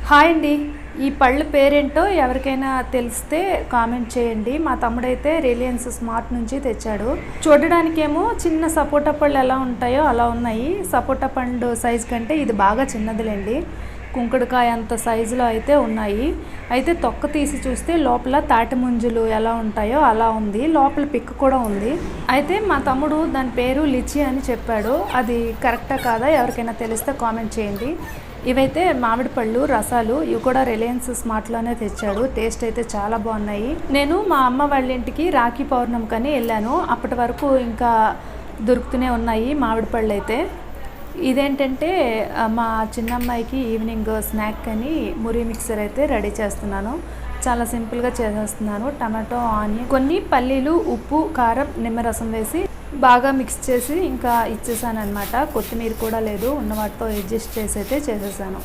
Hi అండి. ఈ పళ్ళు పేరేంటో ఎవరికైనా తెలిస్తే కామెంట్ చేయండి. మా తమ్ముడైతే రిలయన్స్ స్మార్ట్ నుంచి తెచ్చాడు. చూడడానికేమో చిన్న సపోటా పళ్ళు ఎలా ఉంటాయో అలా ఉన్నాయి. సపోటా పండు సైజు కంటే ఇది బాగా చిన్నదిలేండి. కుంకుడుకాయ అంత సైజులో అయితే ఉన్నాయి. అయితే తొక్క తీసి చూస్తే లోపల తాటి ముంజులు ఎలా ఉంటాయో అలా ఉంది. లోపల పిక్ కూడా ఉంది. అయితే మా తమ్ముడు దాని పేరు లిచి అని చెప్పాడు. అది కరెక్టా కాదా ఎవరికైనా తెలిస్తే కామెంట్ చేయండి. ఇవైతే మామిడి పళ్ళు రసాలు. ఇవి కూడా రిలయన్స్ స్మార్ట్లోనే తెచ్చాడు. టేస్ట్ అయితే చాలా బాగున్నాయి. నేను మా అమ్మ వాళ్ళ ఇంటికి రాఖీ పౌర్ణమికని వెళ్ళాను. అప్పటి వరకు ఇంకా దొరుకుతూనే ఉన్నాయి మామిడి పళ్ళు అయితే. ఇదేంటంటే మా చిన్నమ్మాయికి ఈవినింగ్ స్నాక్ అని మురి మిక్సర్ అయితే రెడీ చేస్తున్నాను. చాలా సింపుల్గా చేసేస్తున్నాను. టమాటో, ఆనియన్, కొన్ని పల్లీలు, ఉప్పు, కారం, నిమ్మరసం వేసి బాగా మిక్స్ చేసి ఇంకా ఇచ్చేసాను అనమాట. కొత్తిమీర కూడా లేదు, ఉన్న వాటితో అడ్జస్ట్ చేసి అయితే చేసేసాను.